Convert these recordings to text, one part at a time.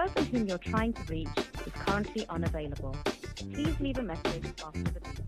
person whom you're trying to reach is currently unavailable. Please leave a message after the beep.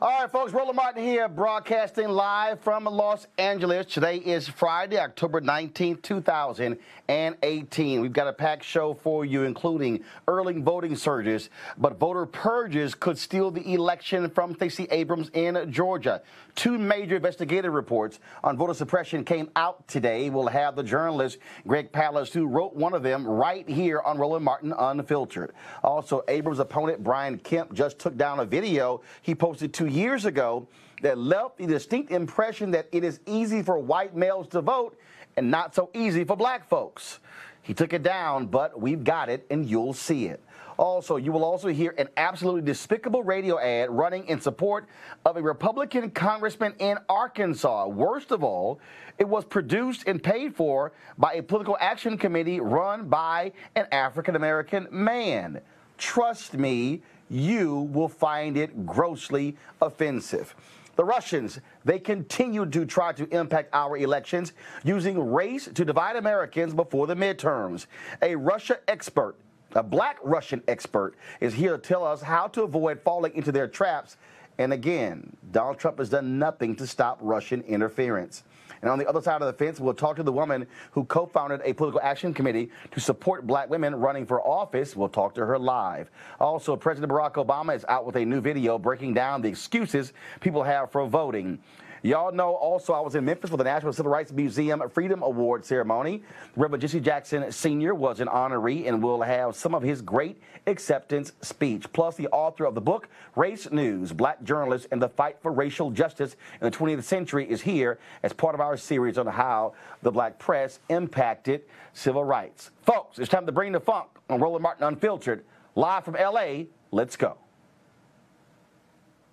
All right, folks, Roland Martin here, broadcasting live from Los Angeles. Today is Friday, October 19th, 2018. We've got a packed show for you, including early voting surges, but voter purges could steal the election from Stacey Abrams in Georgia. Two major investigative reports on voter suppression came out today. We'll have the journalist Greg Palast, who wrote one of them, right here on Roland Martin Unfiltered. Also, Abrams' opponent Brian Kemp just took down a video he posted 2 years ago that left the distinct impression that it is easy for white males to vote and not so easy for black folks. He took it down, but we've got it, and you'll see it. Also, you will also hear an absolutely despicable radio ad running in support of a Republican congressman in Arkansas. Worst of all, it was produced and paid for by a political action committee run by an African-American man. Trust me, you will find it grossly offensive. The Russians, they continue to try to impact our elections using race to divide Americans before the midterms. A Russia expert, a black Russian expert, is here to tell us how to avoid falling into their traps. And again, Donald Trump has done nothing to stop Russian interference. And on the other side of the fence, we'll talk to the woman who co-founded a political action committee to support black women running for office. We'll talk to her live. Also, President Barack Obama is out with a new video breaking down the excuses people have for voting. Y'all know also I was in Memphis for the National Civil Rights Museum Freedom Award ceremony. Reverend Jesse Jackson Sr. was an honoree and will have some of his great acceptance speech. Plus, the author of the book, Race News, Black Journalists and the Fight for Racial Justice in the 20th Century, is here as part of our series on how the black press impacted civil rights. Folks, it's time to bring the funk on Roland Martin Unfiltered. Live from L.A., let's go.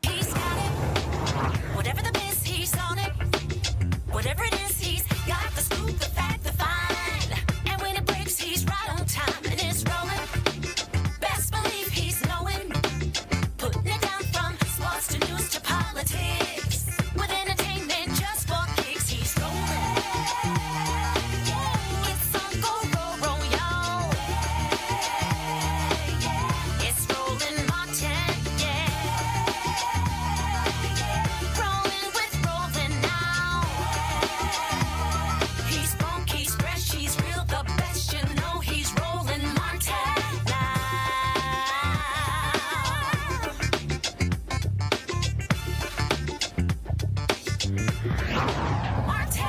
He's got it. Whatever the miss, he's on it. Whatever it is, he's got the scoop, the fact, the find. And when it breaks, he's right on time and it's rolling. Best believe he's knowing. Putting it down from sports to news to politics. With entertainment just for kicks, he's rolling. It's on go, roll, y'all. It's Roland Martin, rolling with Roland now. He's funky, he's fresh, he's real, the best, you know he's Roland Martin now. Martin.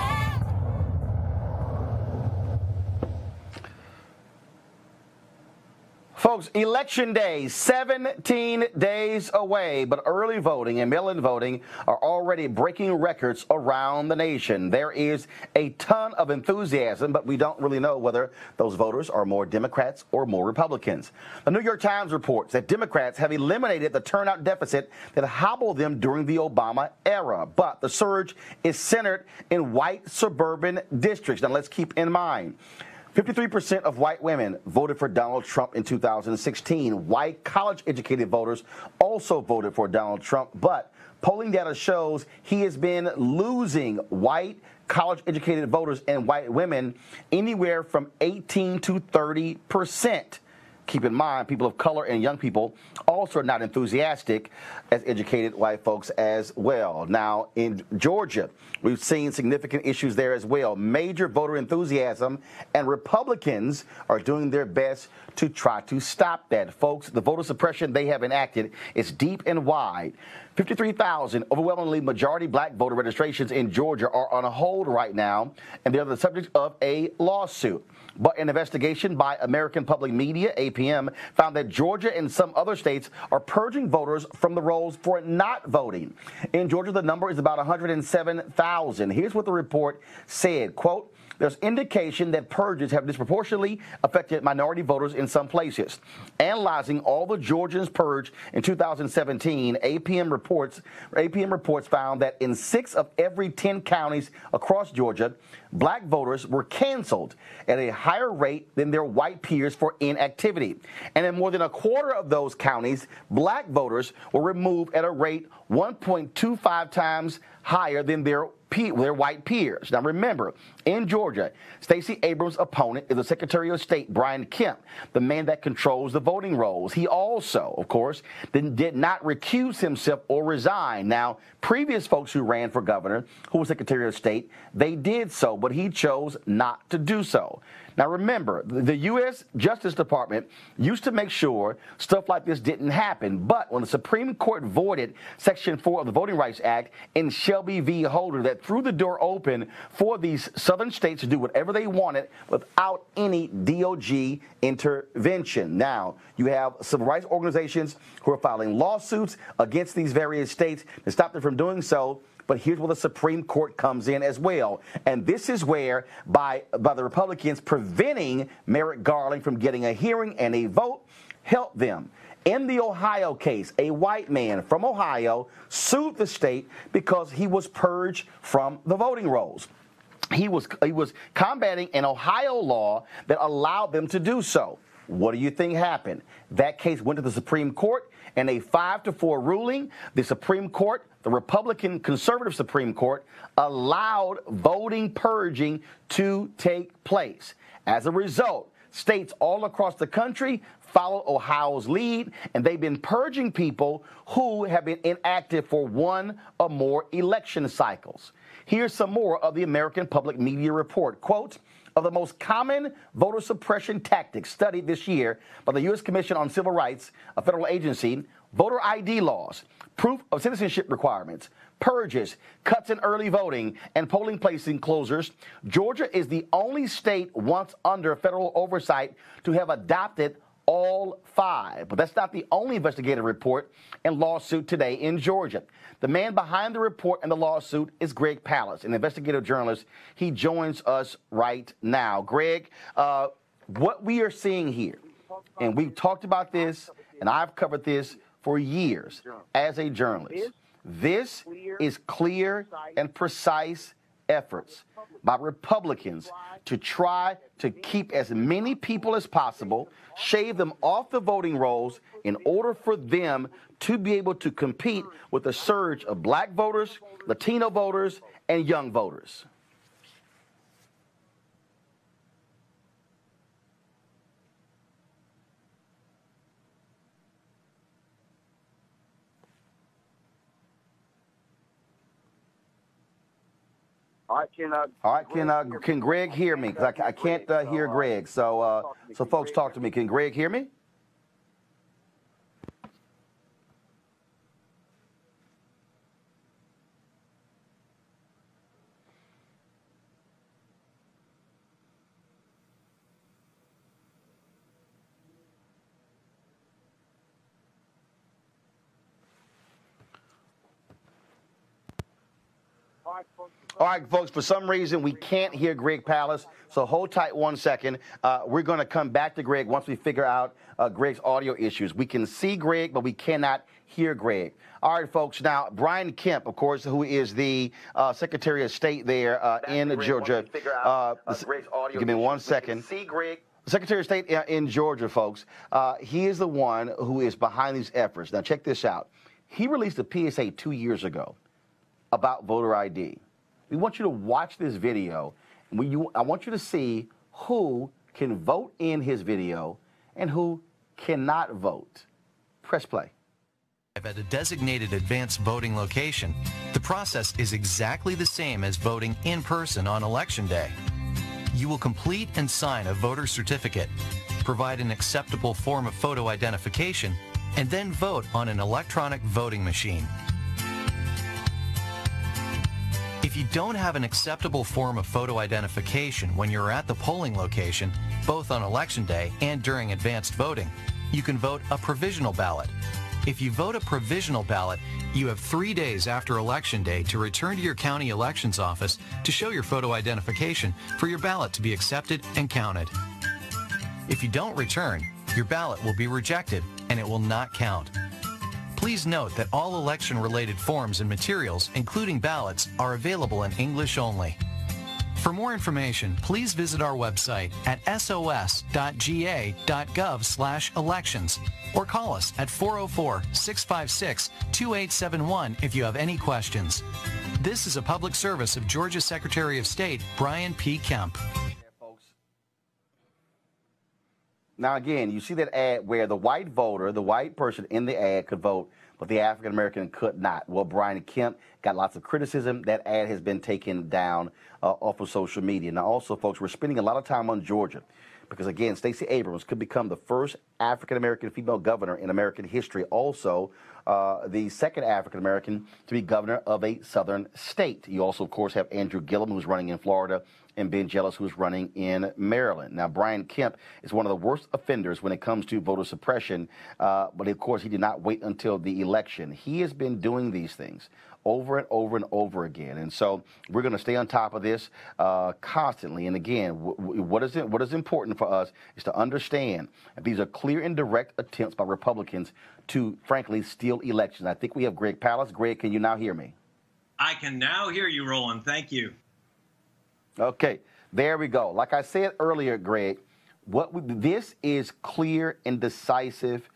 Folks, Election Day, 17 days away, but early voting and mail-in voting are already breaking records around the nation. There is a ton of enthusiasm, but we don't really know whether those voters are more Democrats or more Republicans. The New York Times reports that Democrats have eliminated the turnout deficit that hobbled them during the Obama era, but the surge is centered in white suburban districts. Now, let's keep in mind, 53% of white women voted for Donald Trump in 2016. White college-educated voters also voted for Donald Trump, but polling data shows he has been losing white college-educated voters and white women anywhere from 18 to 30%. Keep in mind, people of color and young people also are not enthusiastic as educated white folks as well. Now, in Georgia, we've seen significant issues there as well. Major voter enthusiasm, and Republicans are doing their best to try to stop that. Folks, the voter suppression they have enacted is deep and wide. 53,000 overwhelmingly majority black voter registrations in Georgia are on hold right now, and they're the subject of a lawsuit. But an investigation by American Public Media, APM, found that Georgia and some other states are purging voters from the rolls for not voting. In Georgia, the number is about 107,000. Here's what the report said, quote, "There's indication that purges have disproportionately affected minority voters in some places. Analyzing all the Georgians purged in 2017, APM reports found that in 6 of every 10 counties across Georgia, black voters were canceled at a higher rate than their white peers for inactivity. And in more than a quarter of those counties, black voters were removed at a rate 1.25 times higher than their white peers." Now remember, in Georgia, Stacey Abrams' opponent is the Secretary of State, Brian Kemp, the man that controls the voting rolls. He also, of course, did not recuse himself or resign. Now, previous folks who ran for governor, who was Secretary of State, they did so, but he chose not to do so. Now remember, the U.S. Justice Department used to make sure stuff like this didn't happen, but when the Supreme Court voided Section 4 of the Voting Rights Act in Shelby v. Holder, that threw the door open for these southern states to do whatever they wanted without any DOJ intervention. Now, you have civil rights organizations who are filing lawsuits against these various states to stop them from doing so. But here's where the Supreme Court comes in as well. And this is where, by the Republicans preventing Merrick Garland from getting a hearing and a vote, helped them. In the Ohio case, a white man from Ohio sued the state because he was purged from the voting rolls. He was combating an Ohio law that allowed them to do so. What do you think happened? That case went to the Supreme Court, and a 5-4 ruling, the Supreme Court, the Republican conservative Supreme Court, allowed voting purging to take place. As a result, states all across the country followed Ohio's lead, and they've been purging people who have been inactive for 1 or more election cycles. Here's some more of the American Public Media report. Quote, "Of the most common voter suppression tactics studied this year by the U.S. Commission on Civil Rights, a federal agency, voter ID laws, proof of citizenship requirements, purges, cuts in early voting, and polling place enclosures, Georgia is the only state once under federal oversight to have adopted all 5. But that's not the only investigative report and lawsuit today in Georgia. The man behind the report and the lawsuit is Greg Palast, an investigative journalist. He joins us right now. Greg, what we are seeing here, and we've talked about this, and I've covered this for years as a journalist. This is clear and precise efforts by Republicans to try to keep as many people as possible, shave them off the voting rolls in order for them to be able to compete with the surge of black voters, Latino voters, and young voters. All right, Can Greg hear me? Because I can't hear Greg. So folks, talk to me. Can Greg hear me? All right, folks, for some reason, we can't hear Greg Palast, so hold tight 1 second. We're going to come back to Greg once we figure out Greg's audio issues. We can see Greg, but we cannot hear Greg. All right, folks, now, Brian Kemp, of course, who is the Secretary of State there in Georgia. Give me 1 second. See Greg. Secretary of State in Georgia, folks, he is the one who is behind these efforts. Now, check this out. He released a PSA 2 years ago about voter ID. We want you to watch this video. I want you to see who can vote in his video and who cannot vote. Press play. At a designated advanced voting location, the process is exactly the same as voting in person on Election Day. You will complete and sign a voter certificate, provide an acceptable form of photo identification, and then vote on an electronic voting machine. If you don't have an acceptable form of photo identification when you're at the polling location, both on Election Day and during advanced voting, you can vote a provisional ballot. If you vote a provisional ballot, you have 3 days after Election Day to return to your county elections office to show your photo identification for your ballot to be accepted and counted. If you don't return, your ballot will be rejected and it will not count. Please note that all election-related forms and materials, including ballots, are available in English only. For more information, please visit our website at sos.ga.gov/elections or call us at 404-656-2871 if you have any questions. This is a public service of Georgia Secretary of State Brian P. Kemp. Now, again, you see that ad where the white voter, the white person in the ad could vote, but the African-American could not. Well, Brian Kemp got lots of criticism. That ad has been taken down off of social media. Now, also, folks, we're spending a lot of time on Georgia because, again, Stacey Abrams could become the first African-American female governor in American history. Also, the second African-American to be governor of a southern state. You also, of course, have Andrew Gillum, who's running in Florida, and Ben Jealous, who's running in Maryland. Now, Brian Kemp is one of the worst offenders when it comes to voter suppression, but of course, he did not wait until the election. He has been doing these things over and over and over again, and so we're going to stay on top of this constantly. And again, what is important for us is to understand that these are clear and direct attempts by Republicans to, frankly, steal elections. I think we have Greg Palast. Greg, can you now hear me? I can now hear you, Roland. Thank you. Okay, there we go. Like I said earlier, Greg, this is clear and decisive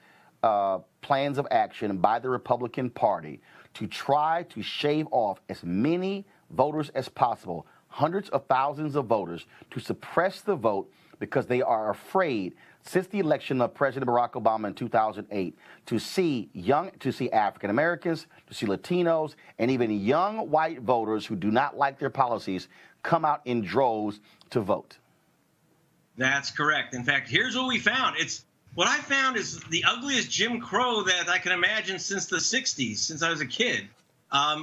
plans of action by the Republican Party to try to shave off as many voters as possible, hundreds of thousands of voters, to suppress the vote because they are afraid, since the election of President Barack Obama in 2008, to see African Americans, to see Latinos, and even young white voters who do not like their policies come out in droves to vote. That's correct. In fact, here's what we found. What I found is the ugliest Jim Crow that I can imagine since the 60s, since I was a kid.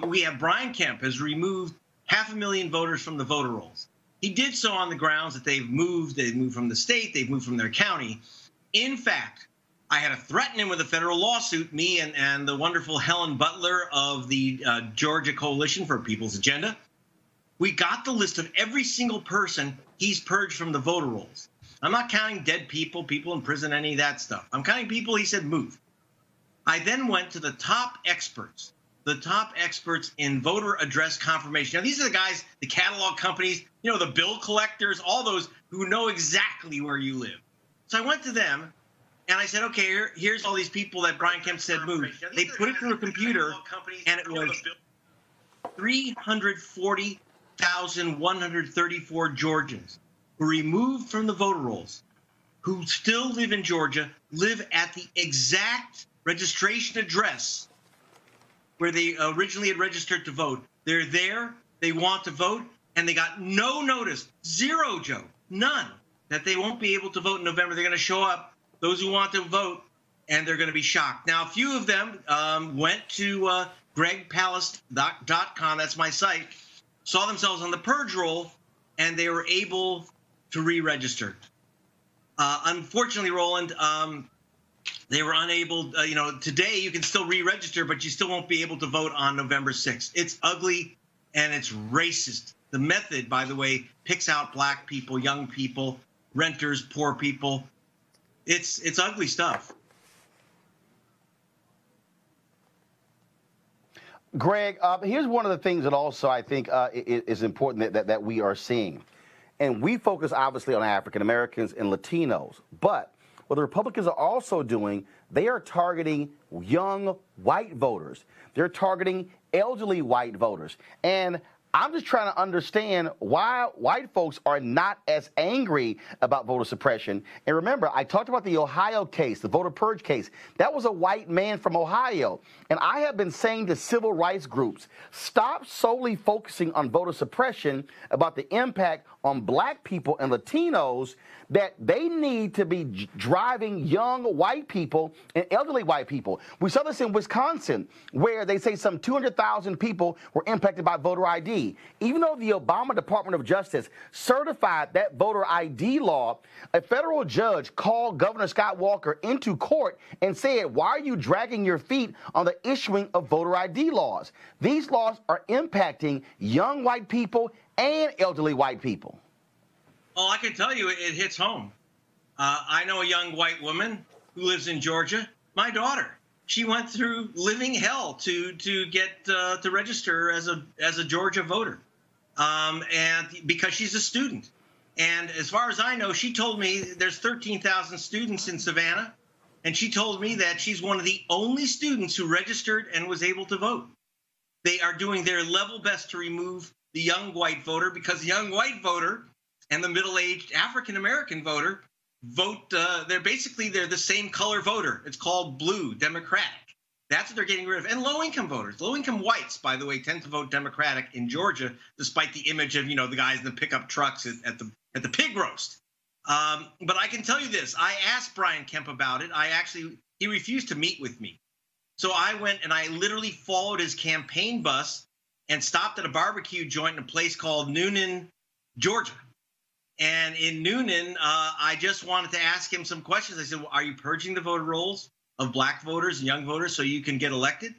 We have Brian Kemp has removed 500,000 voters from the voter rolls. He did so on the grounds that they've moved from the state, they've moved from their county. In fact, I had to threaten him with a federal lawsuit, me and the wonderful Helen Butler of the Georgia Coalition for People's Agenda. We got the list of every single person he's purged from the voter rolls. I'm not counting dead people, people in prison, any of that stuff. I'm counting people he said move. I then went to the top experts in voter address confirmation. Now, these are the guys, the catalog companies, you know, the bill collectors, all those who know exactly where you live. So I went to them, and I said, okay, here's all these people that Brian Kemp said move. They put it through a computer, and it was 340,134 Georgians who removed from the voter rolls, who still live in Georgia, live at the exact registration address where they originally had registered to vote. They're there, they want to vote, and they got no notice, zero, Joe, none, that they won't be able to vote in November. They're going to show up, those who want to vote, and they're going to be shocked. Now, a few of them went to gregpalace.com, that's my site, saw themselves on the purge roll, and they were able to re-register. Unfortunately, Roland, they were unable, you know, today you can still re-register, but you still won't be able to vote on November 6th. It's ugly and it's racist. The method, by the way, picks out black people, young people, renters, poor people. It's ugly stuff. Greg, here's one of the things that also I think is important that we are seeing. And we focus obviously on African Americans and Latinos, but what the Republicans are also doing, they are targeting young white voters. They're targeting elderly white voters. And I'm just trying to understand why white folks are not as angry about voter suppression. And remember, I talked about the Ohio case, the voter purge case. That was a white man from Ohio. And I have been saying to civil rights groups, stop solely focusing on voter suppression about the impact on black people and Latinos, that they need to be driving young white people and elderly white people. We saw this in Wisconsin, where they say some 200,000 people were impacted by voter ID. Even though the Obama Department of Justice certified that voter ID law, a federal judge called Governor Scott Walker into court and said, why are you dragging your feet on the issuing of voter ID laws? These laws are impacting young white people and elderly white people. Oh, I can tell you it hits home. I know a young white woman who lives in Georgia. My daughter, she went through living hell to get to register as a Georgia voter, and because she's a student. And as far as I know, she told me there's 13,000 students in Savannah, and she told me that she's one of the only students who registered and was able to vote. They are doing their level best to remove the young white voter, because the young white voter and the middle-aged African-American voter vote, they're the same color voter. It's called blue, Democratic. That's what they're getting rid of. And low-income voters, low-income whites, by the way, tend to vote Democratic in Georgia, despite the image of, you know, the guys in the pickup trucks at the pig roast. But I can tell you this. I asked Brian Kemp about it. He refused to meet with me. So I went and I literally followed his campaign bus and stopped at a barbecue joint in a place called Noonan, Georgia. And in Noonan, I just wanted to ask him some questions. I said, well, are you purging the voter rolls of black voters and young voters so you can get elected?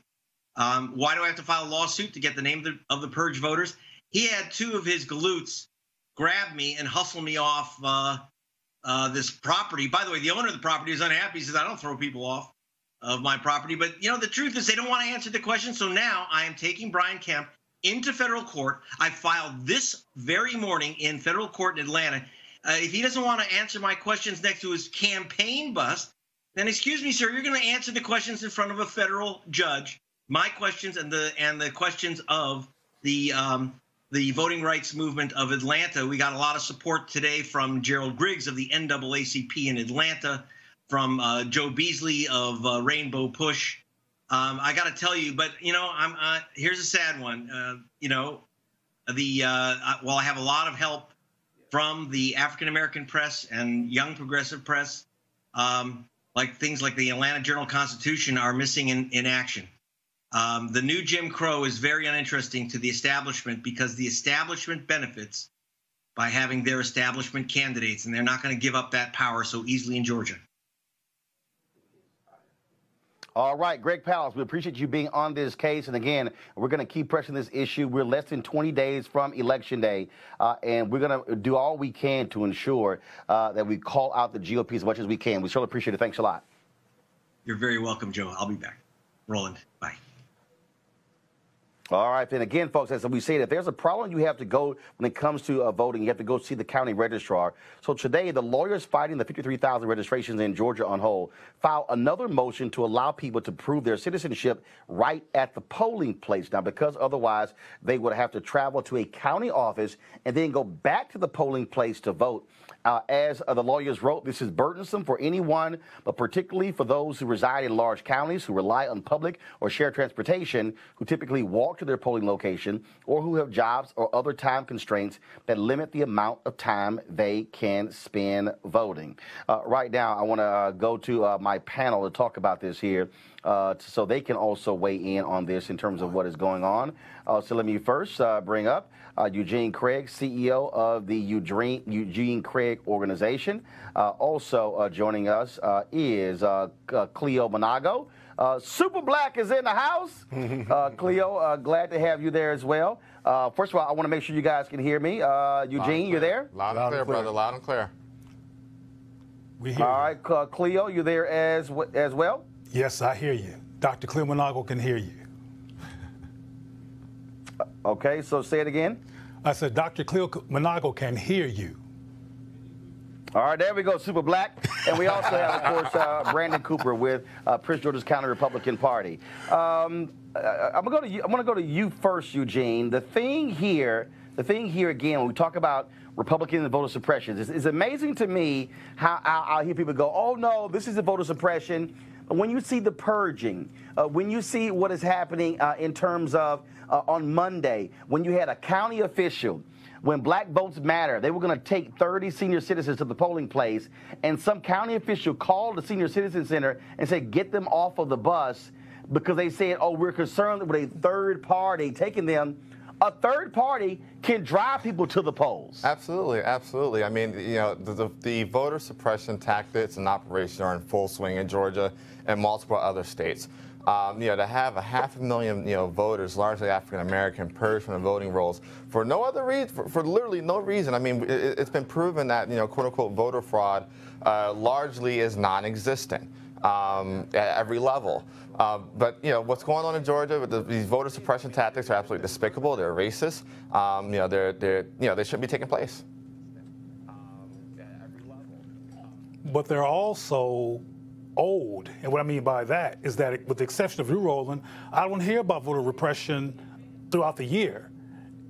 Why do I have to file a lawsuit to get the name of the purge voters? He had two of his galoots grab me and hustle me off this property. By the way, the owner of the property is unhappy. He says, I don't throw people off of my property. But, you know, the truth is they don't want to answer the question. So now I am taking Brian Kemp into federal court. I filed this very morning in federal court in Atlanta. If he doesn't want to answer my questions next to his campaign bus, then excuse me, sir, you're going to answer the questions in front of a federal judge. My questions and the questions of the voting rights movement of Atlanta. We got a lot of support today from Gerald Griggs of the NAACP in Atlanta, from Joe Beasley of Rainbow Push. I got to tell you, but, you know, here's a sad one. You know, while I have a lot of help from the African-American press and young progressive press, like things like the Atlanta Journal-Constitution are missing in action. The new Jim Crow is very uninteresting to the establishment because the establishment benefits by having their establishment candidates, and they're not going to give up that power so easily in Georgia. All right, Greg Pallas, we appreciate you being on this case. And again, we're going to keep pressing this issue. We're less than 20 days from Election Day, and we're going to do all we can to ensure that we call out the GOP as much as we can. We certainly appreciate it. Thanks a lot. You're very welcome, Joe. I'll be back. Roland, bye. All right, then again, folks, as we said, if there's a problem, you have to go when it comes to voting. You have to go see the county registrar. So today, the lawyers fighting the 53,000 registrations in Georgia on hold filed another motion to allow people to prove their citizenship right at the polling place. Now, because otherwise they would have to travel to a county office and then go back to the polling place to vote. As the lawyers wrote, this is burdensome for anyone, but particularly for those who reside in large counties, who rely on public or shared transportation, who typically walk to their polling location, or who have jobs or other time constraints that limit the amount of time they can spend voting. Right now, I want to go to my panel to talk about this here so they can also weigh in on this in terms of what is going on. So let me first bring up Eugene Craig, CEO of the Eugene Craig Organization. Also joining us is Cleo Monago. Super Black is in the house. Cleo, glad to have you there as well. First of all, I want to make sure you guys can hear me. Eugene, you're there? Loud and clear, brother. Loud and clear. We hear All right, Cleo, you there as well? Yes, I hear you. Dr. Cleo Monago can hear you. Okay, so say it again. I said Dr. Cleo Monago can hear you. All right, there we go, Super Black. And we also have, of course, Brandon Cooper with Prince George's County Republican Party. I'm going to go to you first, Eugene. The thing here again, when we talk about Republican and voter suppression, it's amazing to me how I hear people go, oh, no, this is a voter suppression. When you see the purging, when you see what is happening in terms of on Monday, when you had a county official, when Black Votes Matter, they were going to take 30 senior citizens to the polling place, and some county official called the Senior Citizen Center and said, get them off of the bus because they said, oh, we're concerned with a third party taking them. A third party can drive people to the polls. Absolutely, absolutely. I mean, you know, the voter suppression tactics and operation are in full swing in Georgia and multiple other states. You know, to have 500,000, you know, voters, largely African American, purged from the voting rolls for no other reason, for literally no reason. I mean, it's been proven that, you know, quote unquote voter fraud largely is non-existent at every level. But you know what's going on in Georgia with these voter suppression tactics are absolutely despicable. They're racist. You know, they shouldn't be taking place. At every level. But they're also old. And what I mean by that is that, with the exception of you, Roland, I don't hear about voter repression throughout the year.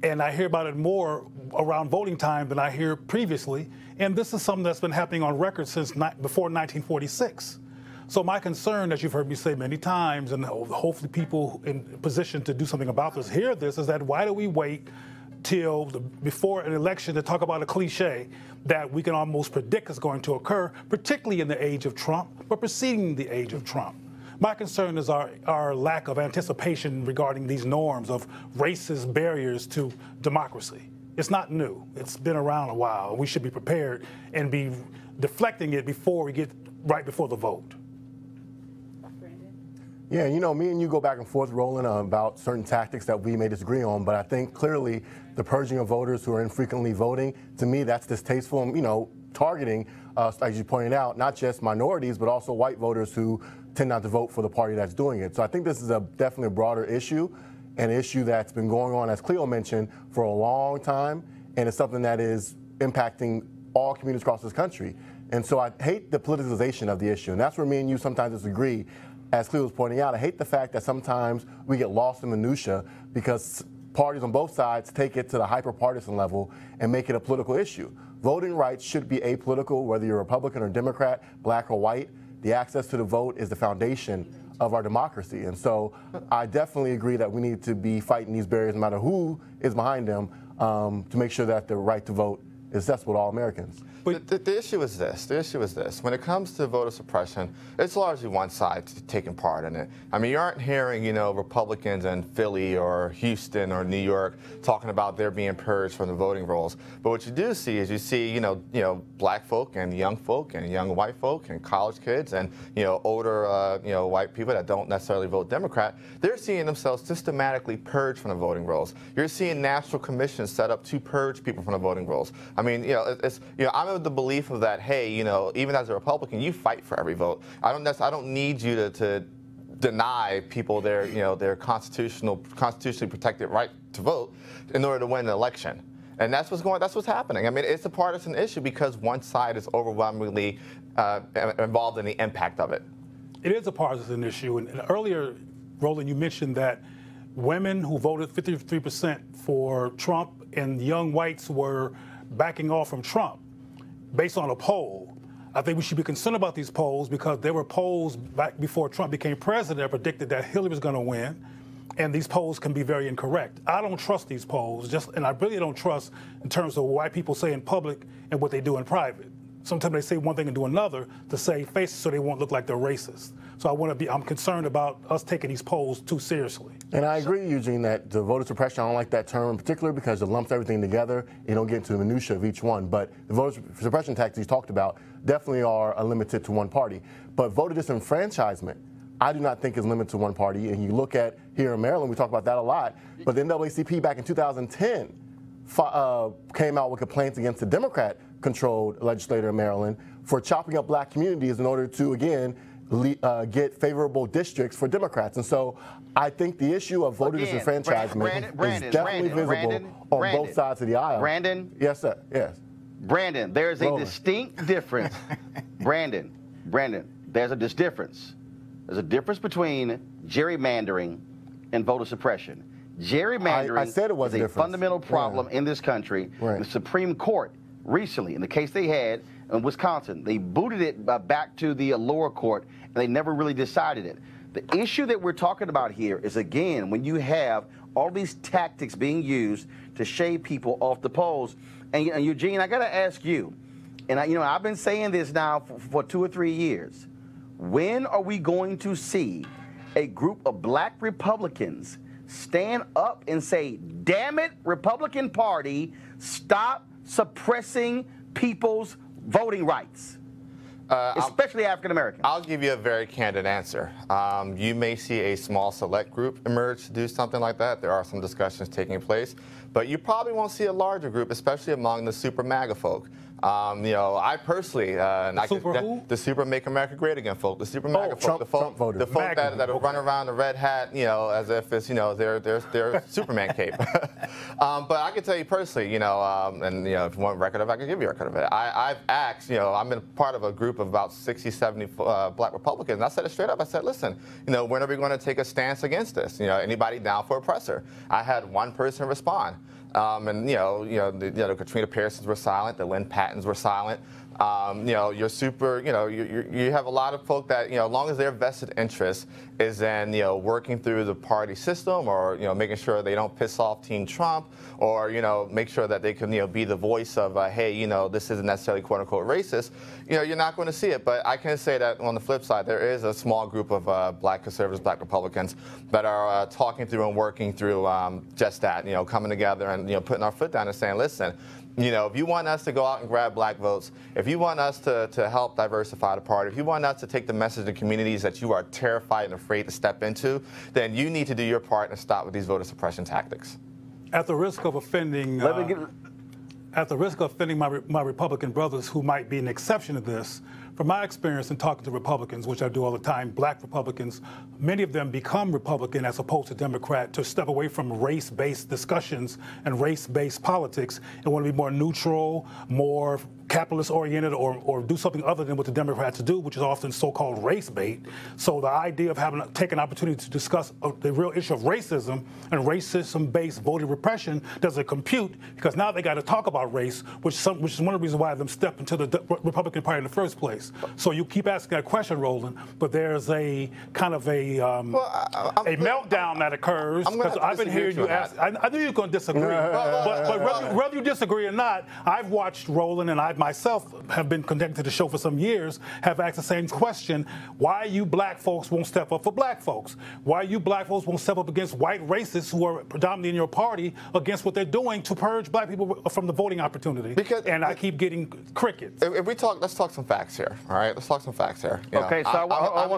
And I hear about it more around voting time than I hear previously. And this is something that's been happening on record since before 1946. So my concern, as you've heard me say many times, and hopefully people in position to do something about this hear this, is that why do we wait till before an election to talk about a cliche that we can almost predict is going to occur, particularly in the age of Trump, but preceding the age of Trump? My concern is our lack of anticipation regarding these norms of racist barriers to democracy. It's not new. It's been around a while. We should be prepared and be deflecting it before we get right before the vote. Yeah, you know, me and you go back and forth, Roland, about certain tactics that we may disagree on, but I think clearly the purging of voters who are infrequently voting, to me, that's distasteful and, you know, targeting, as you pointed out, not just minorities, but also white voters who tend not to vote for the party that's doing it. So I think this is definitely a broader issue, an issue that's been going on, as Cleo mentioned, for a long time, and it's something that is impacting all communities across this country. And so I hate the politicization of the issue, and that's where me and you sometimes disagree. As Cleo was pointing out, I hate the fact that sometimes we get lost in minutia because parties on both sides take it to the hyper-partisan level and make it a political issue. Voting rights should be apolitical, whether you're Republican or Democrat, black or white. The access to the vote is the foundation of our democracy. And so I definitely agree that we need to be fighting these barriers, no matter who is behind them, to make sure that the right to vote is accessible to all Americans. But the issue is this. The issue is this. When it comes to voter suppression, it's largely one side taking part in it. I mean, you aren't hearing, Republicans in Philly or Houston or New York talking about they're being purged from the voting rolls. But what you do see is you see, black folk and young white folk and college kids and, older, white people that don't necessarily vote Democrat. They're seeing themselves systematically purged from the voting rolls. You're seeing national commissions set up to purge people from the voting rolls. I mean, I'm of the belief of that, hey, even as a Republican, you fight for every vote. I don't need you to deny people their constitutionally protected right to vote in order to win an election. And that's what's happening. I mean, it's a partisan issue because one side is overwhelmingly involved in the impact of it. It is a partisan issue. And earlier, Roland, you mentioned that women who voted 53% for Trump and young whites were backing off from Trump based on a poll. I think we should be concerned about these polls because there were polls back before Trump became president that predicted that Hillary was going to win, and these polls can be very incorrect. I don't trust these polls, and I really don't trust in terms of what white people say in public and what they do in private. Sometimes they say one thing and do another to save faces so they won't look like they're racist. So I'm concerned about us taking these polls too seriously. And I agree, Eugene, that the voter suppression, I don't like that term in particular because it lumps everything together. You don't get into the minutia of each one. But the voter suppression tactics you talked about definitely are limited to one party. But voter disenfranchisement, I do not think is limited to one party. And you look at here in Maryland, we talk about that a lot. But the NAACP back in 2010 came out with complaints against the Democrat-controlled legislator in Maryland for chopping up black communities in order to, again, get favorable districts for Democrats. And so I think the issue of voter disenfranchisement is definitely visible on both sides of the aisle. Brandon? Yes, sir. Yes. Brandon, there's a distinct difference. Brandon, there's a difference. There's a difference between gerrymandering and voter suppression. Gerrymandering is a fundamental problem in this country. Right. The Supreme Court recently, in the case they had in Wisconsin, they booted it back to the lower court, and they never really decided it. The issue that we're talking about here is, again, when you have all these tactics being used to shave people off the polls. And Eugene, I got to ask you, and I've been saying this now for 2 or 3 years. When are we going to see a group of black Republicans stand up and say, damn it, Republican Party, stop suppressing people's voting rights, especially African Americans? I'll give you a very candid answer. You may see a small select group emerge to do something like that. There are some discussions taking place, but you probably won't see a larger group, especially among the super MAGA folk. I personally, the super Make America Great Again folk, the super MAGA folk, the folk that run around the red hat, as if it's, their Superman cape. But I can tell you personally, and if you want a record of it, I can give you a record of it. I've asked, I'm in part of a group of about 60, 70 black Republicans, and I said it straight up. I said, listen, when are we going to take a stance against this? Anybody down for oppressor? I had one person respond. The Katrina Pearsons were silent. The Lynn Pattons were silent. You're super, you have a lot of folk that, as long as their vested interest is in, working through the party system or, making sure they don't piss off Team Trump or, make sure that they can, be the voice of, hey, this isn't necessarily quote unquote racist, you're not going to see it. But I can say that on the flip side, there is a small group of black conservatives, black Republicans that are talking through and working through just that, coming together and, putting our foot down and saying, listen, if you want us to go out and grab black votes, if you want us to help diversify the party, if you want us to take the message to communities that you are terrified and afraid to step into, then you need to do your part and stop with these voter suppression tactics. At the risk of offending, my Republican brothers who might be an exception to this, from my experience in talking to Republicans, which I do all the time, black Republicans, many of them become Republican as opposed to Democrat to step away from race-based discussions and race-based politics and want to be more neutral, more capitalist-oriented, or do something other than what the Democrats do, which is often so-called race bait. So the idea of taking an opportunity to discuss the real issue of racism and racism-based voter repression doesn't compute because now they got to talk about race, which is one of the reasons why them step into the Republican Party in the first place. voters. So you keep asking that question, Roland, but there's a kind of a meltdown that occurs, because I've been hearing you ask. I knew you were going to disagree, but whether you disagree or not, I've watched Roland, and I myself have been connected to the show for some years, have asked the same question: why you black folks won't step up for black folks? Why you black folks won't step up against white racists who are predominantly in your party against what they're doing to purge black people from the voting opportunity? And I keep getting crickets. If we talk, let's talk some facts here. All right, let's talk some facts here. Okay, so hold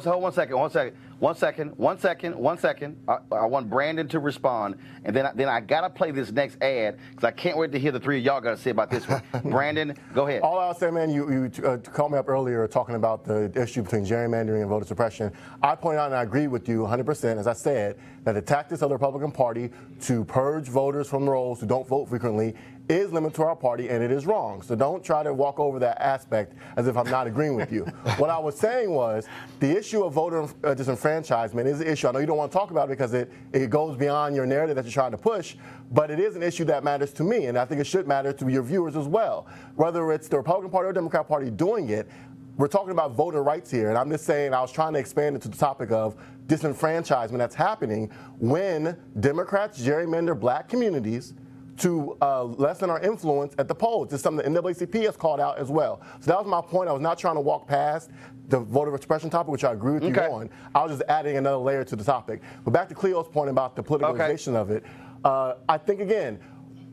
one second. I want Brandon to respond, and then I gotta play this next ad because I can't wait to hear the three of y'all got to say about this one. Brandon, go ahead. All I'll say, man, you called me up earlier talking about the issue between gerrymandering and voter suppression. I pointed out, and I agree with you 100%, as I said, that the tactics of the Republican Party to purge voters from rolls who don't vote frequently is limited to our party, and it is wrong. So don't try to walk over that aspect as if I'm not agreeing with you. What I was saying was the issue of voter disenfranchisement is an issue. I know you don't want to talk about it because it goes beyond your narrative that you're trying to push, but it is an issue that matters to me, and I think it should matter to your viewers as well. Whether it's the Republican Party or Democrat Party doing it, we're talking about voter rights here, and I'm just saying I was trying to expand it to the topic of disenfranchisement that's happening when Democrats gerrymander black communities to lessen our influence at the polls. It's something the NAACP has called out as well. So that was my point. I was not trying to walk past the voter suppression topic, which I agree with you on. I was just adding another layer to the topic. But back to Cleo's point about the politicalization of it, I think, again,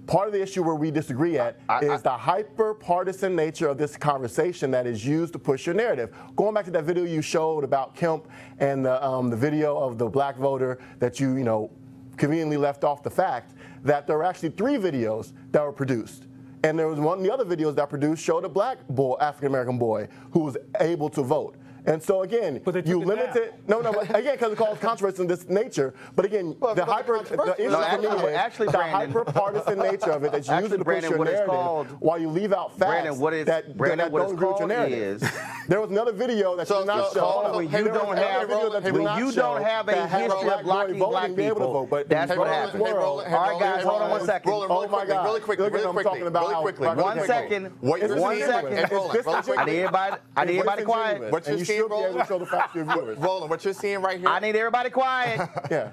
part of the issue where we disagree is the hyper-partisan nature of this conversation that is used to push your narrative. Going back to that video you showed about Kemp and the video of the black voter that you conveniently left off the fact that there were actually 3 videos that were produced. And there was one of the other videos that produced showed a black boy, African-American boy, who was able to vote. And so again, you limit it. No, again, because it causes controversy in this nature. But again, the hyper-partisan nature of it that's used to push your narrative while you leave out facts that don't agree with your narrative. There was another video that you not show when you don't have a history of blocking black people. That's what happened. All right, guys, hold on one second. Oh my God! Really quickly. 1 second. 1 second. I need everybody quiet. What you should be able to show the facts to your viewers. Roland, what you're seeing right here. I need everybody quiet. Yeah.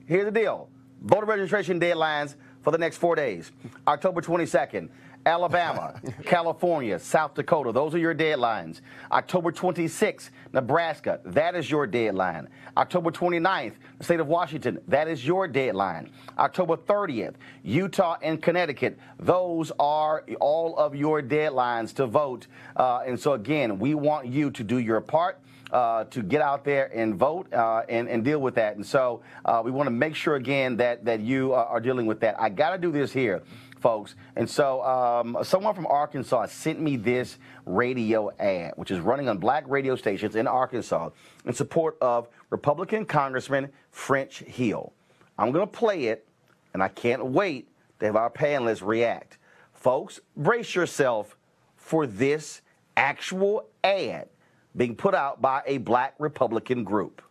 Here's the deal. Voter registration deadlines for the next 4 days. October 22nd, Alabama, California, South Dakota. Those are your deadlines. October 26th, Nebraska. That is your deadline. October 29th, the state of Washington. That is your deadline. October 30th, Utah and Connecticut. Those are all of your deadlines to vote. And so, again, we want you to do your part. To get out there and vote and deal with that. And so we want to make sure, again, that you are dealing with that. I got to do this here, folks. And so someone from Arkansas sent me this radio ad, which is running on black radio stations in Arkansas in support of Republican Congressman French Hill. I'm going to play it, and I can't wait to have our panelists react. Folks, brace yourself for this actual ad being put out by a black Republican group.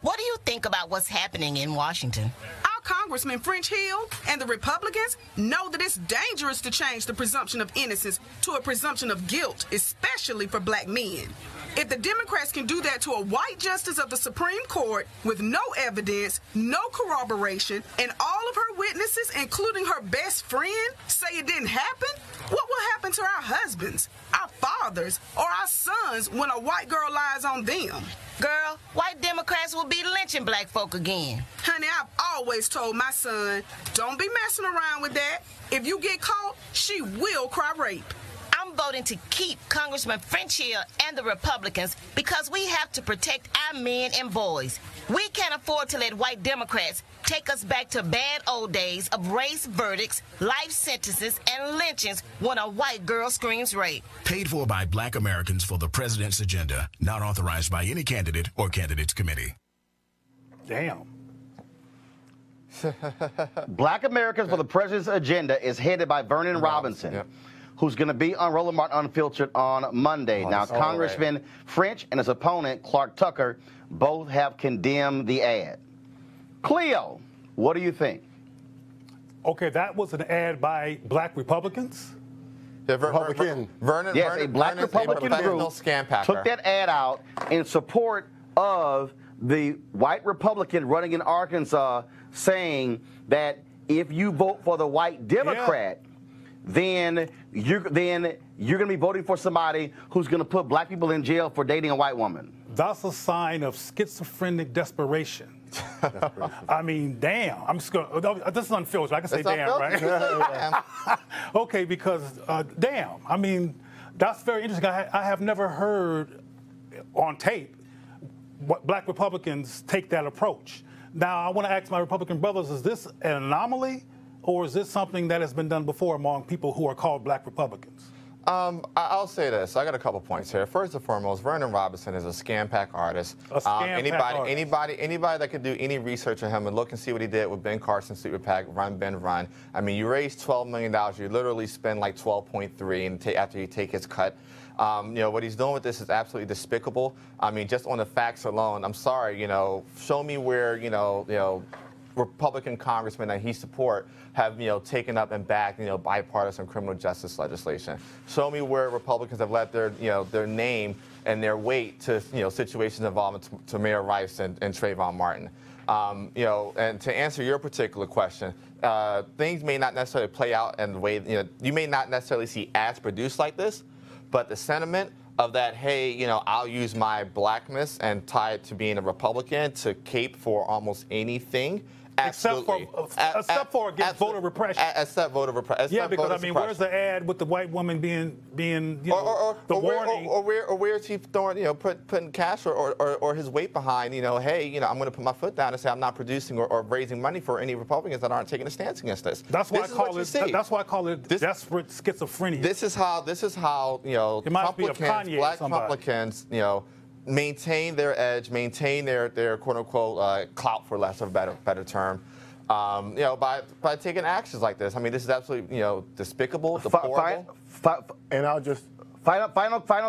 What do you think about what's happening in Washington? Our Congressman French Hill and the Republicans know that it's dangerous to change the presumption of innocence to a presumption of guilt, especially for black men. If the Democrats can do that to a white justice of the Supreme Court with no evidence, no corroboration, and all of her witnesses, including her best friend, say it didn't happen, what will happen to our husbands, our fathers, or our sons when a white girl lies on them? Girl, white Democrats will be lynching black folk again. Honey, I've always told my son, don't be messing around with that. If you get caught, she will cry rape. I'm voting to keep Congressman French Hill and the Republicans because we have to protect our men and boys. We can't afford to let white Democrats take us back to bad old days of race verdicts, life sentences, and lynchings when a white girl screams rape. Paid for by black Americans for the president's agenda. Not authorized by any candidate or candidates committee. Damn. Black Americans for the President's Agenda is headed by Vernon Robinson. Yep. Who's going to be on Roland Martin Unfiltered on Monday. Now, Congressman French and his opponent, Clark Tucker, both have condemned the ad. Cleo, what do you think? Okay, that was an ad by black Republicans? Yeah, Republican. Vernon, yes, a black Republican group scam packer. took that ad out in support of the white Republican running in Arkansas, saying that if you vote for the white Democrat, then you're going to be voting for somebody who's going to put black people in jail for dating a white woman. That's a sign of schizophrenic desperation. I mean, damn. I'm just going to, this is unfiltered. I can say damn, right? Okay, because damn. I mean, that's very interesting. I have never heard on tape what black Republicans take that approach. Now, I want to ask my Republican brothers, is this an anomaly, or is this something that has been done before among people who are called black Republicans? I'll say this. I got a couple points here. First and foremost, Vernon Robinson is a scam pack artist. Anybody that could do any research on him and look and see what he did with Ben Carson's Super PAC, Run, Ben, Run. I mean, you raise $12 million. You literally spend like 12.3 and after you take his cut. You know, what he's doing with this is absolutely despicable. I mean, just on the facts alone, I'm sorry, you know, show me where, you know, Republican congressmen that he support have, you know, taken up and backed, you know, bipartisan criminal justice legislation. Show me where Republicans have let their, you know, their name and their weight to, you know, situations involving Tamir Rice and Trayvon Martin. You know, and to answer your particular question, things may not necessarily play out in the way, you know, you may not necessarily see ads produced like this, but the sentiment of that, hey, you know, I'll use my blackness and tie it to being a Republican to cape for almost anything. Absolutely. Except for against voter repression. Except voter repression. Yeah, because I mean, where's the ad with the white woman being you know, the warning? Or where is he throwing, you know, putting cash or his weight behind, you know, hey, you know, I'm going to put my foot down and say I'm not producing or raising money for any Republicans that aren't taking a stance against this. That's why I call it. That's why I call it desperate schizophrenia. This is how you know, black Republicans, you know, maintain their edge, maintain their quote-unquote clout, for less of a better term, you know, by taking actions like this. I mean, this is absolutely, you know, despicable, deplorable. And I'll just final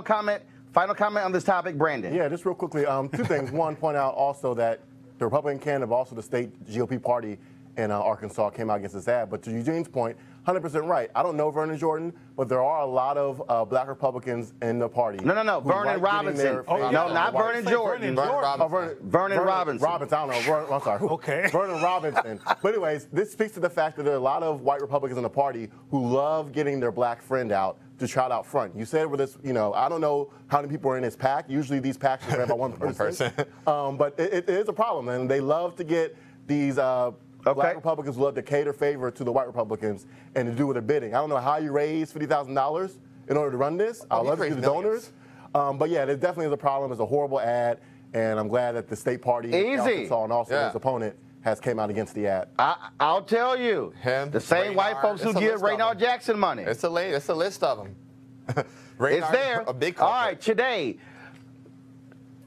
comment on this topic, Brandon. Yeah, just real quickly, two things. One, point out also that the Republican candidate, but also the state GOP party in Arkansas came out against this ad. But to Eugene's point, 100% right. I don't know Vernon Jordan, but there are a lot of black Republicans in the party. No. Vernon Robinson. No, not Vernon Jordan. Vernon Robinson. I don't know. I'm sorry. Okay. Vernon Robinson. But anyways, this speaks to the fact that there are a lot of white Republicans in the party who love getting their black friend out to trot out front. You said with this, you know, I don't know how many people are in this pack. Usually these packs are ran by one person. But it is a problem, and they love to get these black Republicans love to cater favor to the white Republicans and to do what they're bidding. I don't know how you raise $50,000 in order to run this. I love to see the donors. But yeah, there definitely is a problem. It's a horrible ad, and I'm glad that the state party in Arkansas and also his opponent has came out against the ad. I'll tell you, the same white folks who give Raynard Jackson money. It's a list of them. It's there. A big All right, today,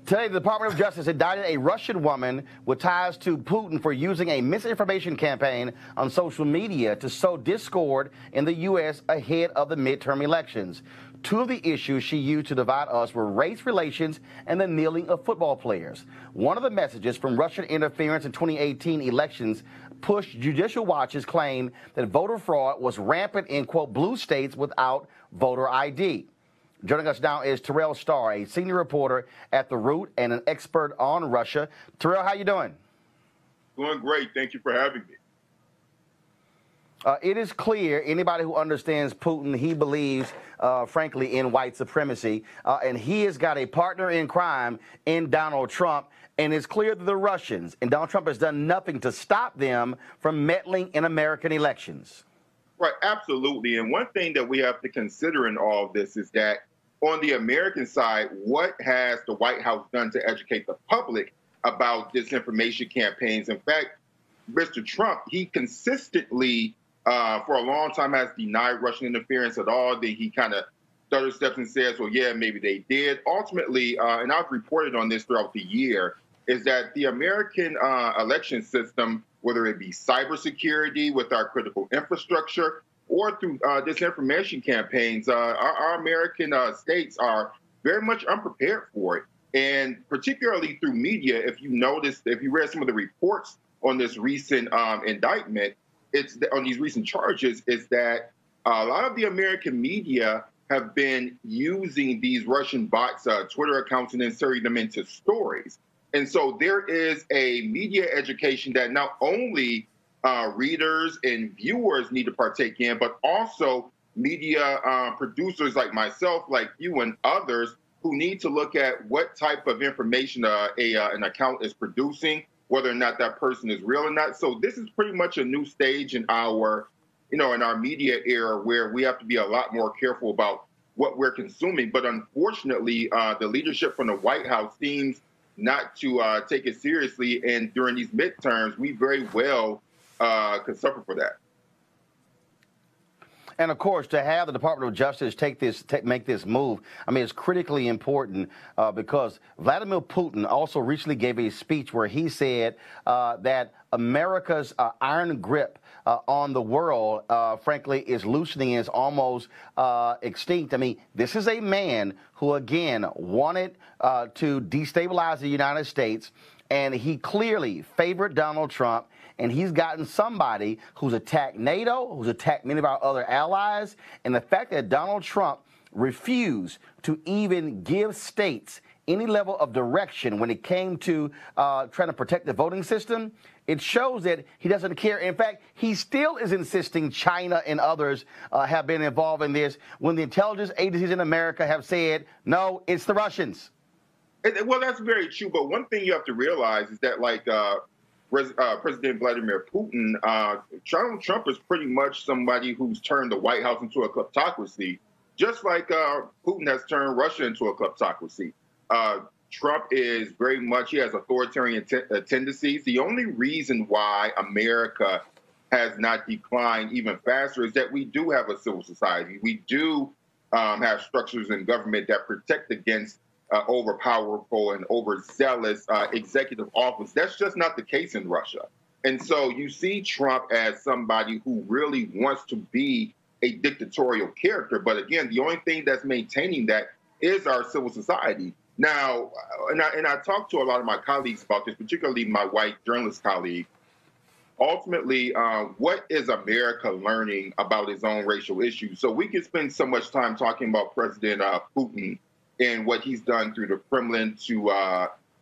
the Department of Justice indicted a Russian woman with ties to Putin for using a misinformation campaign on social media to sow discord in the U.S. ahead of the midterm elections. Two of the issues she used to divide us were race relations and the kneeling of football players. One of the messages from Russian interference in 2018 elections pushed Judicial Watch's claim that voter fraud was rampant in, quote, blue states without voter ID. Joining us now is Terrell Starr, a senior reporter at The Root and an expert on Russia. Terrell, how you doing? Doing great. Thank you for having me. It is clear, anybody who understands Putin, he believes, frankly, in white supremacy. And he has got a partner in crime in Donald Trump. And it's clear that the Russians and Donald Trump has done nothing to stop them from meddling in American elections. Right, absolutely. And one thing that we have to consider in all of this is that on the American side, what has the White House done to educate the public about disinformation campaigns? In fact, Mr. Trump, he consistently, for a long time, has denied Russian interference at all. Then he kind of stutters steps and says, well, yeah, maybe they did. Ultimately, and I've reported on this throughout the year, is that the American election system, whether it be cybersecurity with our critical infrastructure or through disinformation campaigns, our American states are very much unprepared for it. And particularly through media, if you noticed, if you read some of the reports on this recent indictment, it's on these recent charges, is that a lot of the American media have been using these Russian bots, Twitter accounts, and inserting them into stories. And so there is a media education that not only readers and viewers need to partake in, but also media producers like myself, like you and others, who need to look at what type of information an account is producing, whether or not that person is real or not. So this is pretty much a new stage in our in our media era where we have to be a lot more careful about what we're consuming. But unfortunately, the leadership from the White House seems not to take it seriously. And during these midterms, we very well could suffer for that. And of course, to have the Department of Justice make this move, I mean, it's critically important because Vladimir Putin also recently gave a speech where he said that America's iron grip on the world, frankly, is loosening and is almost extinct. I mean, this is a man who, again, wanted to destabilize the United States, and he clearly favored Donald Trump. And he's gotten somebody who's attacked NATO, who's attacked many of our other allies. And the fact that Donald Trump refused to even give states any level of direction when it came to trying to protect the voting system, it shows that he doesn't care. In fact, he still is insisting China and others have been involved in this when the intelligence agencies in America have said, no, it's the Russians. Well, that's very true. But one thing you have to realize is that, like, President Vladimir Putin, Donald Trump is pretty much somebody who's turned the White House into a kleptocracy, just like Putin has turned Russia into a kleptocracy. Trump is very much, he has authoritarian tendencies. The only reason why America has not declined even faster is that we do have a civil society. We do have structures in government that protect against overpowerful and overzealous executive office. That's just not the case in Russia. And so you see Trump as somebody who really wants to be a dictatorial character. But again, the only thing that's maintaining that is our civil society. Now, and I talked to a lot of my colleagues about this, particularly my white journalist colleague. Ultimately, what is America learning about its own racial issues? So we can spend so much time talking about President Putin and what he's done through the Kremlin to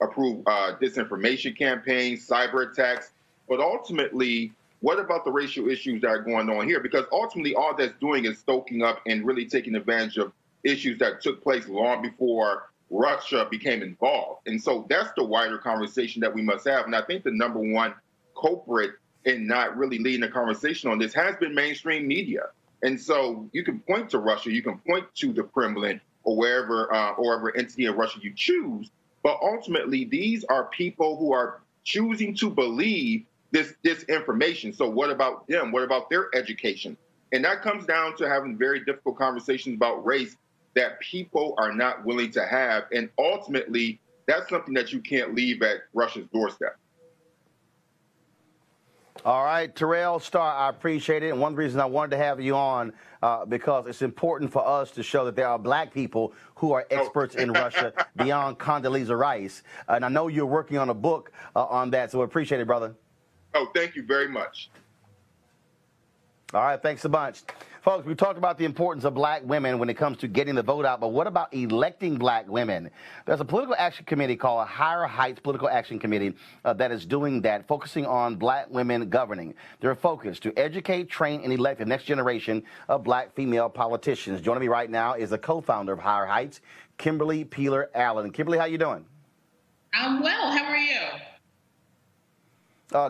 approve disinformation campaigns, cyber attacks. But ultimately, what about the racial issues that are going on here? Because ultimately, all that's doing is stoking up and really taking advantage of issues that took place long before Russia became involved. And so that's the wider conversation that we must have. And I think the number one culprit in not really leading the conversation on this has been mainstream media. And so you can point to Russia, you can point to the Kremlin, or wherever entity in Russia you choose. But ultimately, these are people who are choosing to believe this information. So what about them? What about their education? And that comes down to having very difficult conversations about race that people are not willing to have. And ultimately, that's something that you can't leave at Russia's doorstep. All right, Terrell Starr, I appreciate it. And one reason I wanted to have you on, because it's important for us to show that there are black people who are experts in Russia beyond Condoleezza Rice. And I know you're working on a book on that, so we appreciate it, brother. Oh, thank you very much. All right, thanks a bunch. Folks, we talked about the importance of black women when it comes to getting the vote out, but what about electing black women? There's a political action committee called Higher Heights Political Action Committee that is doing that, focusing on black women governing. Their focus to educate, train, and elect the next generation of black female politicians. Joining me right now is the co-founder of Higher Heights, Kimberly Peeler Allen. Kimberly, how you doing? I'm well. How are you?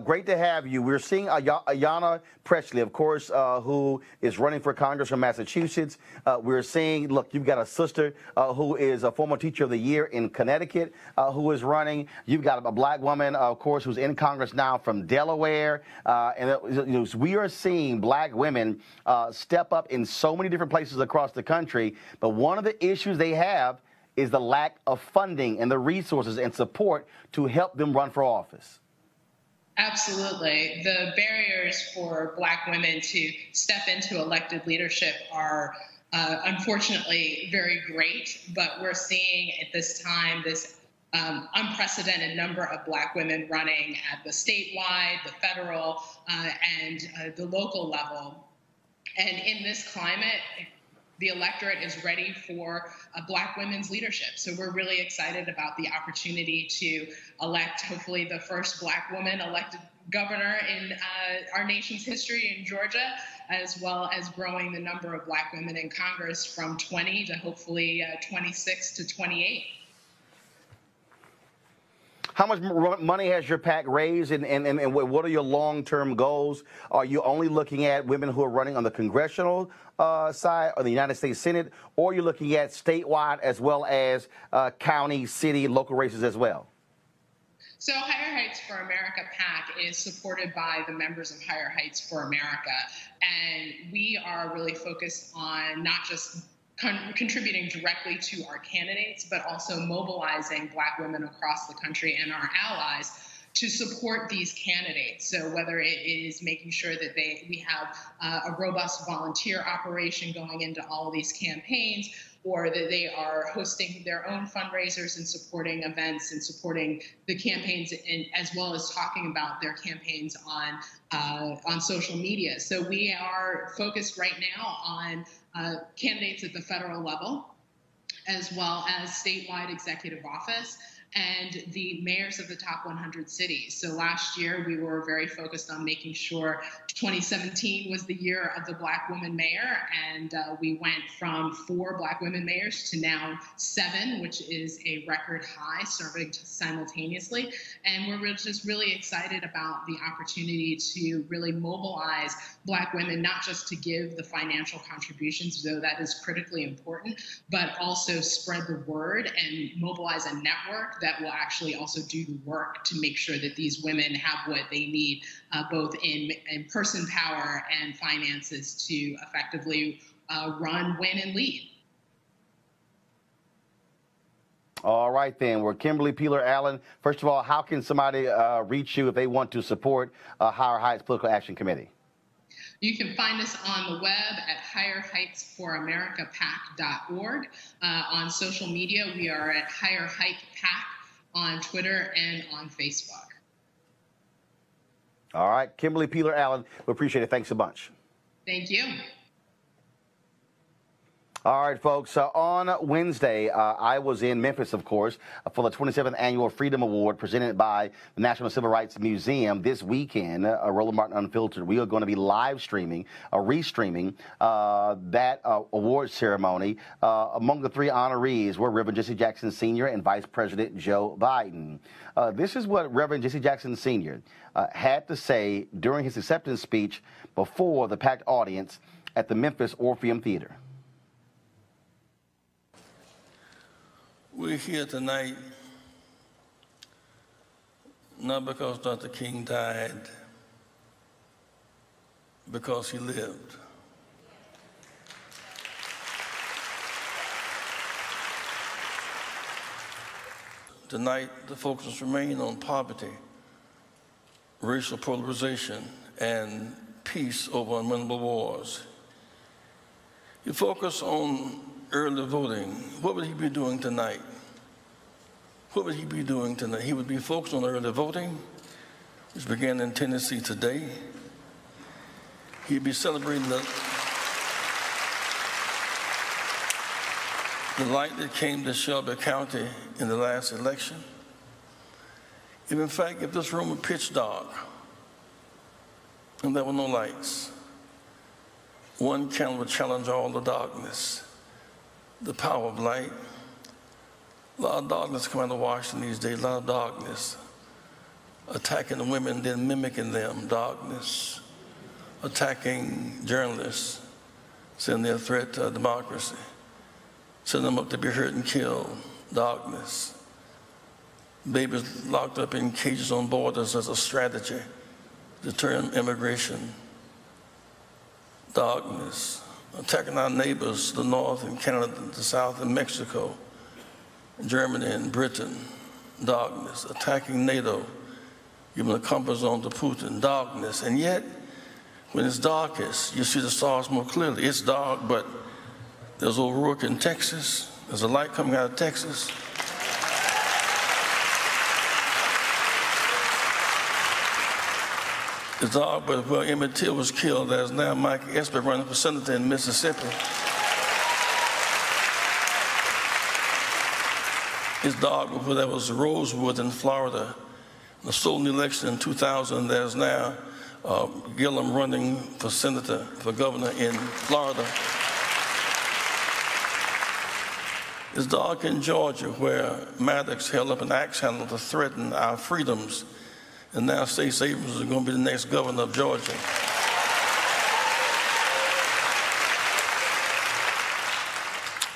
Great to have you. We're seeing Ayanna Pressley, of course, who is running for Congress from Massachusetts. We're seeing, look, you've got a sister who is a former Teacher of the Year in Connecticut who is running. You've got a black woman, of course, who's in Congress now from Delaware. And we are seeing black women step up in so many different places across the country. But one of the issues they have is the lack of funding and the resources and support to help them run for office. Absolutely. The barriers for black women to step into elected leadership are unfortunately very great, but we're seeing at this time this unprecedented number of black women running at the statewide, the federal, and the local level. And in this climate, the electorate is ready for Black women's leadership. So we're really excited about the opportunity to elect, hopefully, the first Black woman elected governor in our nation's history in Georgia, as well as growing the number of Black women in Congress from 20 to hopefully 26 to 28. How much money has your PAC raised, and what are your long-term goals? Are you only looking at women who are running on the congressional side or the United States Senate, or are you looking at statewide as well as county, city, local races as well? So Higher Heights for America PAC is supported by the members of Higher Heights for America, and we are really focused on not just contributing directly to our candidates, but also mobilizing Black women across the country and our allies to support these candidates. So whether it is making sure that we have a robust volunteer operation going into all of these campaigns, or that they are hosting their own fundraisers and supporting events and supporting the campaigns, and as well as talking about their campaigns on social media. So we are focused right now on candidates at the federal level, as well as statewide executive office, and the mayors of the top 100 cities. So last year, we were very focused on making sure 2017 was the year of the Black woman mayor, and we went from 4 Black women mayors to now 7, which is a record high, serving simultaneously. And we're just really excited about the opportunity to really mobilize Black women, not just to give the financial contributions, though that is critically important, but also spread the word and mobilize a network that will actually also do the work to make sure that these women have what they need, both in person power and finances, to effectively run, win, and lead. All right, then. We're Kimberly Peeler-Allen. First of all, how can somebody reach you if they want to support Higher Heights Political Action Committee? You can find us on the web at higherheightsforamericapac.org. On social media, we are at Higher Height PAC on Twitter and on Facebook. All right. Kimberly Peeler-Allen, we appreciate it. Thanks so much. Thank you. All right, folks. On Wednesday, I was in Memphis, of course, for the 27th Annual Freedom Award presented by the National Civil Rights Museum. This weekend, Roland Martin Unfiltered, we are going to be live streaming, restreaming that award ceremony. Among the 3 honorees were Reverend Jesse Jackson Sr. and Vice President Joe Biden. This is what Reverend Jesse Jackson Sr. Had to say during his acceptance speech before the packed audience at the Memphis Orpheum Theater. We're here tonight not because Dr. King died, because he lived. Tonight, the focus remains on poverty, racial polarization, and peace over unwinnable wars. You focus on early voting. What would he be doing tonight? What would he be doing tonight? He would be focused on early voting, which began in Tennessee today. He'd be celebrating the light that came to Shelby County in the last election. If in fact, if this room were pitch dark and there were no lights, one candle would challenge all the darkness. The power of light. A lot of darkness coming out of Washington these days, a lot of darkness. Attacking the women, then mimicking them, darkness. Attacking journalists, saying they're a threat to democracy. Sending them up to be hurt and killed, darkness. Babies locked up in cages on borders as a strategy to turn immigration, darkness. Attacking our neighbors, the north and Canada, the south and Mexico, Germany and Britain, darkness. Attacking NATO, giving a comfort zone to Putin, darkness. And yet, when it's darkest, you see the stars more clearly. It's dark, but there's O'Rourke in Texas. There's a light coming out of Texas. His dog, but where Emmett Till was killed, there's now Mike Esper running for senator in Mississippi. His dog, before that was Rosewood in Florida. The stolen election in 2000, there's now Gillum running for senator, for governor in Florida. His dog in Georgia, where Maddox held up an axe handle to threaten our freedoms, and now Stacey Abrams is going to be the next governor of Georgia.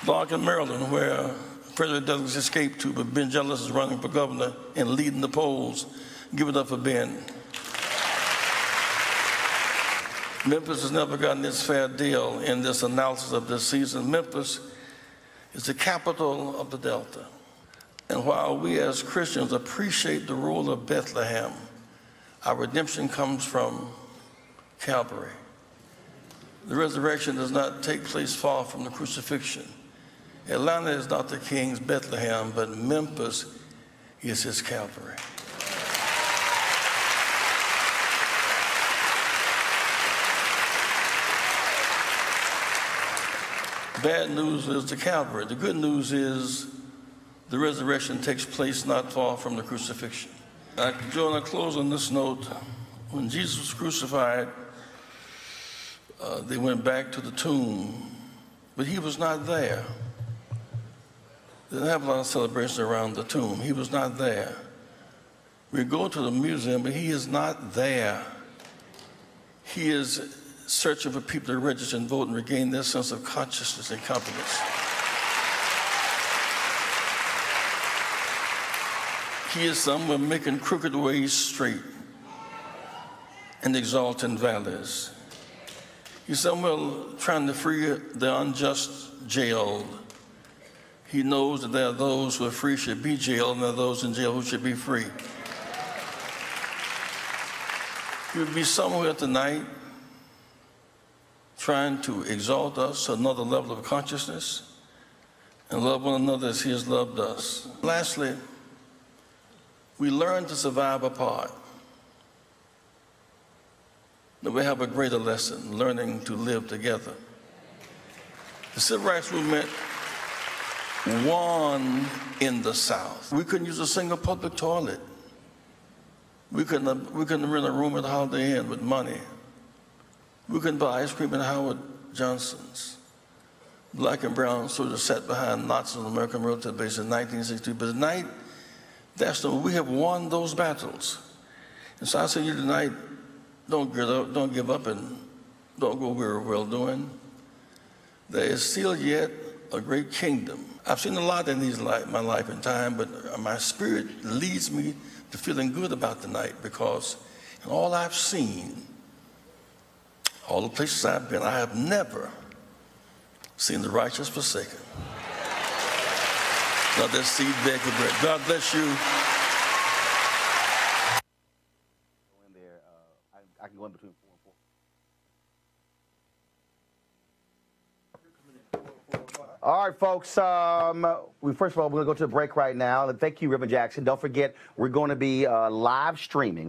Dog in Maryland, where President Douglas escaped to, but Ben Jealous is running for governor and leading the polls. Give it up for Ben. Memphis has never gotten its fair deal in this analysis of this season. Memphis is the capital of the Delta. And while we as Christians appreciate the role of Bethlehem, our redemption comes from Calvary. The resurrection does not take place far from the crucifixion. Atlanta is not the king's Bethlehem, but Memphis is his Calvary. Bad news is the Calvary. The good news is the resurrection takes place not far from the crucifixion. I want to close on this note. When Jesus was crucified, they went back to the tomb, but he was not there. They didn't have a lot of celebration around the tomb. He was not there. We go to the museum, but he is not there. He is searching for people to register and vote and regain their sense of consciousness and confidence. He is somewhere making crooked ways straight and exalting valleys. He's somewhere trying to free the unjust jailed. He knows that there are those who are free should be jailed, and there are those in jail who should be free. He would be somewhere tonight trying to exalt us to another level of consciousness and love one another as he has loved us. Lastly, we learn to survive apart. But we have a greater lesson, learning to live together. The Civil Rights Movement won in the South. We couldn't use a single public toilet. We couldn't rent a room at Holiday Inn with money. We couldn't buy ice cream at Howard Johnson's. Black and brown soldiers sat behind Nazis on the American military base in 1962. But tonight, we have won those battles. And so I say to you tonight, don't give up, and don't go weary of well-doing. There is still yet a great kingdom. I've seen a lot in my life and time, but my spirit leads me to feeling good about the night, because in all I've seen, all the places I've been, I have never seen the righteous forsaken, not their seed beg for bread. God bless you. I can go in between 4 and 4. All right, folks. First of all, we're going to go to a break right now. And thank you, Reverend Jackson. Don't forget, we're going to be live streaming.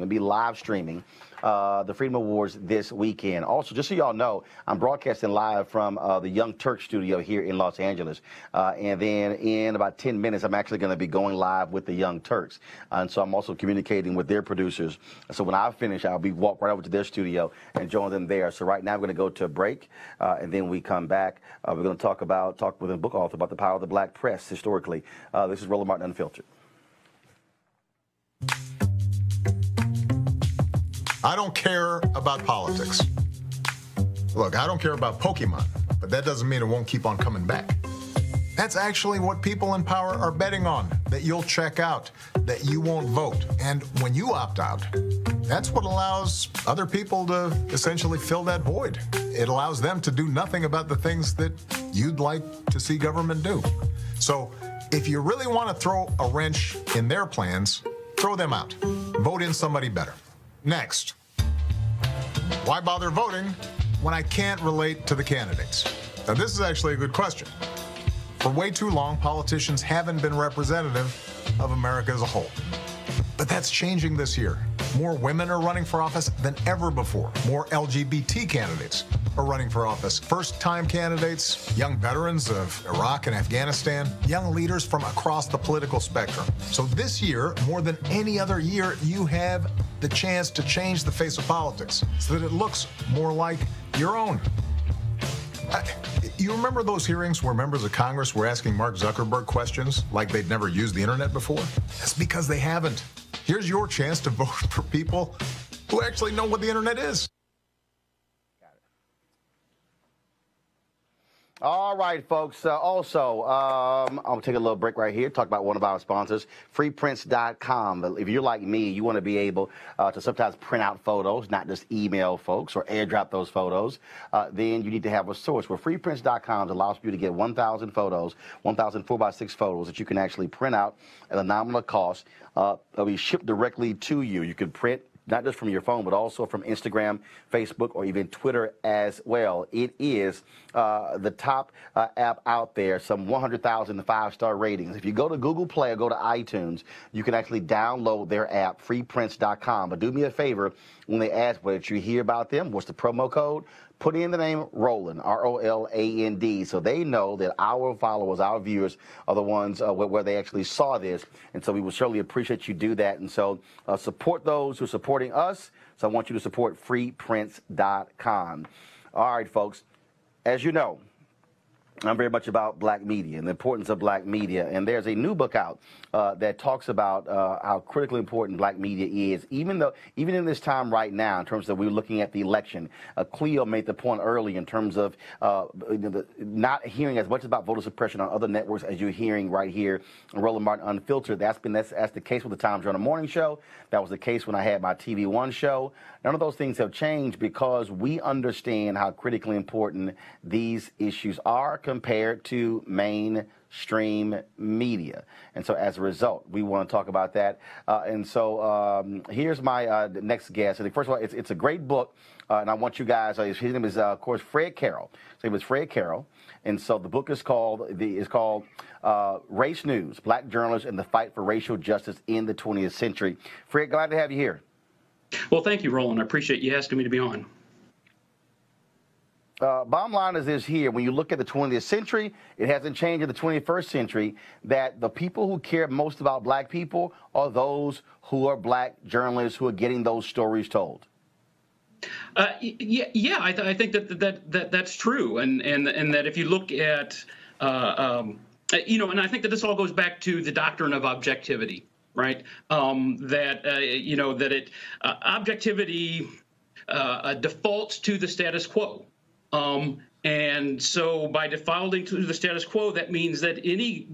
The Freedom Awards this weekend. Also, just so y'all know, I'm broadcasting live from the Young Turk studio here in Los Angeles. And then in about 10 minutes, I'm actually going to be going live with the Young Turks. And so I'm also communicating with their producers. So when I finish, I'll be walk right over to their studio and join them there. So right now, we're going to go to a break. And then we come back. We're going to talk with a book author about the power of the black press historically. This is Roland Martin Unfiltered. I don't care about politics. Look, I don't care about Pokemon, but that doesn't mean it won't keep on coming back. That's actually what people in power are betting on, that you'll check out, that you won't vote. And when you opt out, that's what allows other people to essentially fill that void. It allows them to do nothing about the things that you'd like to see government do. So if you really want to throw a wrench in their plans, throw them out. Vote in somebody better. Next, why bother voting when I can't relate to the candidates? Now, this is actually a good question. For way too long, politicians haven't been representative of America as a whole. But that's changing this year. More women are running for office than ever before. More LGBT candidates are running for office. First-time candidates, young veterans of Iraq and Afghanistan, young leaders from across the political spectrum. So this year, more than any other year, you have the chance to change the face of politics so that it looks more like your own. You remember those hearings where members of Congress were asking Mark Zuckerberg questions like they'd never used the internet before? That's because they haven't. Here's your chance to vote for people who actually know what the internet is. All right, folks. Also, I'll take a little break right here, talk about one of our sponsors, freeprints.com. If you're like me, you want to be able to sometimes print out photos, not just email folks or airdrop those photos, then you need to have a source. Well, freeprints.com allows you to get 1,000 photos, 1,000 4x6 photos that you can actually print out at a nominal cost. They'll be shipped directly to you. You can print not just from your phone, but also from Instagram, Facebook, or even Twitter as well. It is the top app out there, some 100,000 5-star ratings. If you go to Google Play or go to iTunes, you can actually download their app, freeprints.com. But do me a favor, when they ask what you hear about them, what's the promo code? Put in the name Roland, R-O-L-A-N-D, so they know that our followers, our viewers, are the ones where they actually saw this. And so we would certainly appreciate you do that. And so support those who are supporting us. So I want you to support freeprints.com. All right, folks, as you know, I'm very much about black media and the importance of black media. And there's a new book out that talks about how critically important black media is, even in this time right now, in terms of we're looking at the election. Cleo made the point early in terms of not hearing as much about voter suppression on other networks as you're hearing right here on Roland Martin Unfiltered. That's the case with the Tom Joyner Morning Show. That was the case when I had my TV One show. None of those things have changed because we understand how critically important these issues are compared to mainstream media. And so as a result, we want to talk about that. And so here's my next guest. And first of all, it's a great book. And I want you guys, his name is, of course, Fred Carroll. His name is Fred Carroll. And so the book is called Race News, Black Journalists and the Fight for Racial Justice in the 20th Century. Fred, glad to have you here. Well, thank you, Roland. I appreciate you asking me to be on. Bottom line is this here. When you look at the 20th century, it hasn't changed in the 21st century, that the people who care most about black people are those who are black journalists who are getting those stories told. Yeah, I think that's true, and that if you look at, and I think that this all goes back to the doctrine of objectivity, right? Objectivity defaults to the status quo, and so by defaulting to the status quo, that means that any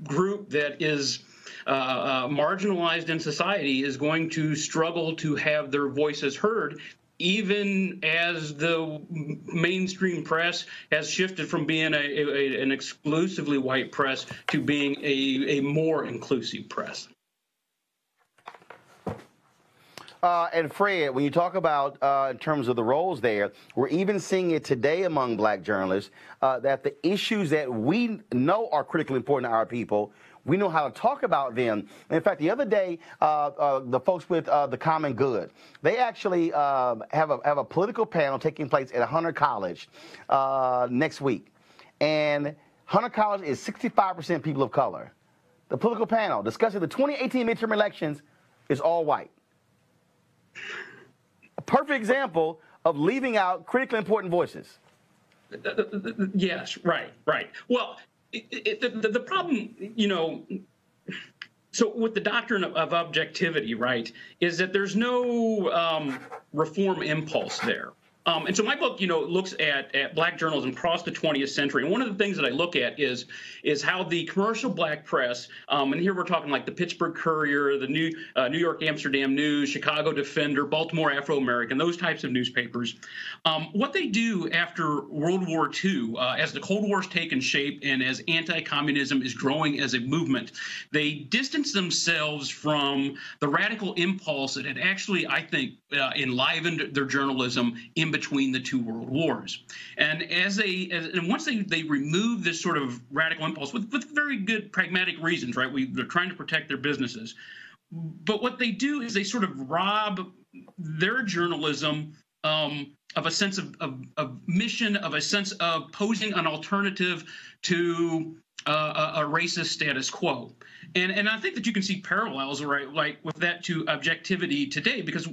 group that is marginalized in society is going to struggle to have their voices heard, even as the mainstream press has shifted from being an exclusively white press to being a more inclusive press. And Fred, when you talk about in terms of the roles there, we're even seeing it today among black journalists that the issues that we know are critically important to our people, we know how to talk about them. In fact, the other day, the folks with the Common Good, they actually have a political panel taking place at Hunter College next week. And Hunter College is 65% people of color. The political panel discussing the 2018 midterm elections is all white. A perfect example of leaving out critically important voices. Yes, right. Well, the problem, so with the doctrine of objectivity, right, is that there's no reform impulse there. And so my book, looks at black journalism across the 20th century. And one of the things that I look at is how the commercial black press, and here we're talking like the Pittsburgh Courier, the New York Amsterdam News, Chicago Defender, Baltimore Afro-American, those types of newspapers, what they do after World War II, as the Cold War's taken shape and as anti-communism is growing as a movement, they distance themselves from the radical impulse that had actually, I think, enlivened their journalism in between the two world wars. And once they remove this sort of radical impulse with very good pragmatic reasons, right? They're trying to protect their businesses. But what they do is they sort of rob their journalism of a sense of mission, of a sense of posing an alternative to a racist status quo. And I think that you can see parallels, right, like with that to objectivity today, because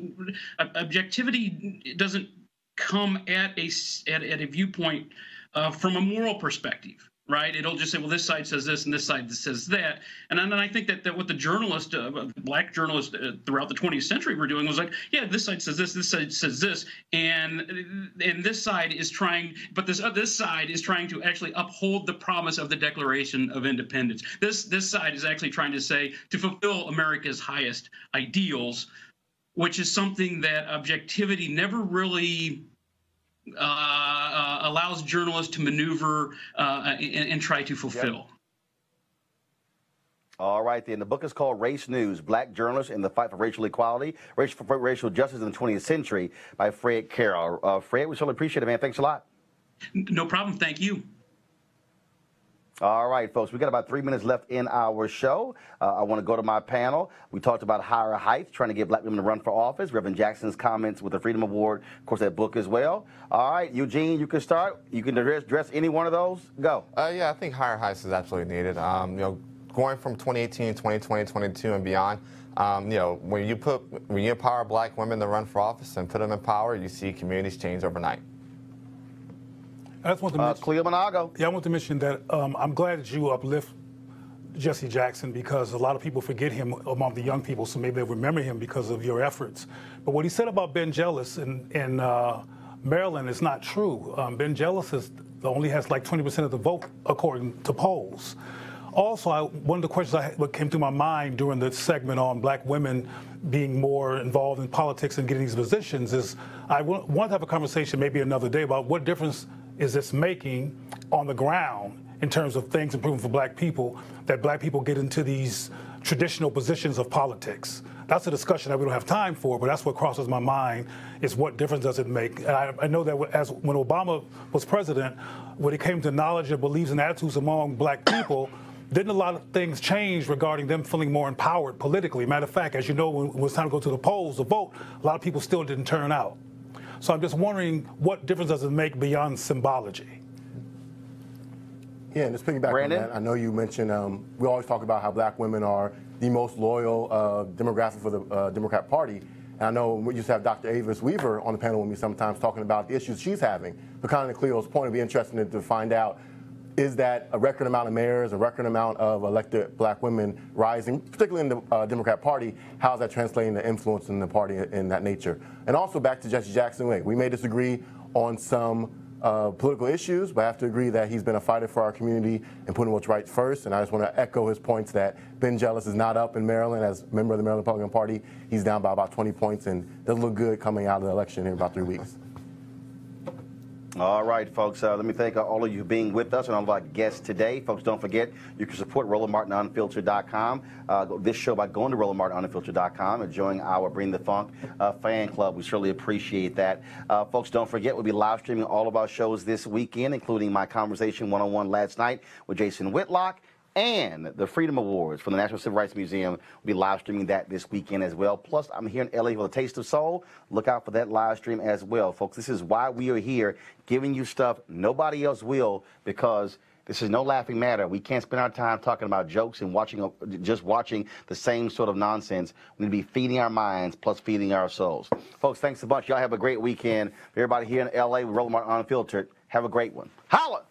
objectivity doesn't come at a viewpoint from a moral perspective. Right, it'll just say, well, this side says this and this side says that, and then I think that what the journalists, black journalists throughout the 20th century were doing was like, yeah, this side says this side says this, and this side is trying, but this side is trying to actually uphold the promise of the Declaration of Independence. This side is actually trying to say to fulfill America's highest ideals, which is something that objectivity never really allows journalists to maneuver and try to fulfill. Yep. All right, then. The book is called Race News, Black Journalists in the Fight for Racial Equality, Racial Justice in the 20th Century by Fred Carroll. Fred, we certainly appreciate it, man. Thanks a lot. No problem. Thank you. All right, folks, we got about 3 minutes left in our show. I want to go to my panel. We talked about higher heights, trying to get black women to run for office. Reverend Jackson's comments with the Freedom Award, of course, that book as well. All right, Eugene, you can start. You can address any one of those. Go. Yeah, I think higher heights is absolutely needed. Going from 2018, 2020, 22 and beyond, when you empower black women to run for office and put them in power, you see communities change overnight. I just want to mention, Cleo Monago. Yeah, I want to mention that I'm glad that you uplift Jesse Jackson, because a lot of people forget him among the young people, so maybe they'll remember him because of your efforts. But what he said about Ben Jealous in Maryland is not true. Ben Jealous only has like 20% of the vote according to polls. Also, one of the questions that came through my mind during the segment on black women being more involved in politics and getting these positions is I want to have a conversation maybe another day about what difference is this making on the ground in terms of things improving for black people, that black people get into these traditional positions of politics. That's a discussion that we don't have time for, but that's what crosses my mind, is what difference does it make? And I know that when Obama was president, when it came to knowledge and beliefs and attitudes among black people, didn't a lot of things change regarding them feeling more empowered politically? Matter of fact, as you know, when it was time to go to the polls to vote, a lot of people still didn't turn out. So I'm just wondering, what difference does it make beyond symbology? Yeah, and just piggyback on that, I know you mentioned, we always talk about how black women are the most loyal demographic for the Democrat Party. And I know we used to have Dr. Avis Weaver on the panel with me sometimes talking about the issues she's having. But kind of to Cleo's point, it'd be interesting to find out, is that a record amount of mayors, a record amount of elected black women rising, particularly in the Democrat Party? How is that translating to influence in the party in that nature? And also back to Jesse Jackson, we may disagree on some political issues, but I have to agree that he's been a fighter for our community and putting what's right first. And I just want to echo his points that Ben Jealous is not up in Maryland as a member of the Maryland Republican Party. He's down by about 20 points and doesn't look good coming out of the election in about 3 weeks. All right, folks, let me thank all of you for being with us and all of our guests today. Folks, don't forget, you can support RolandMartinUnfiltered.com, this show by going to RolandMartinUnfiltered.com and joining our Bring the Funk fan club. We certainly appreciate that. Folks, don't forget, we'll be live streaming all of our shows this weekend, including my conversation one-on-one last night with Jason Whitlock, and the Freedom Awards from the National Civil Rights Museum. We'll be live streaming that this weekend as well. Plus, I'm here in LA for the Taste of Soul. Look out for that live stream as well, folks. This is why we are here, giving you stuff nobody else will, because this is no laughing matter. We can't spend our time talking about jokes and just watching the same sort of nonsense. We need to be feeding our minds plus feeding our souls. Folks, thanks a bunch. Y'all have a great weekend. Everybody here in LA with Roland Martin Unfiltered, have a great one. Holla!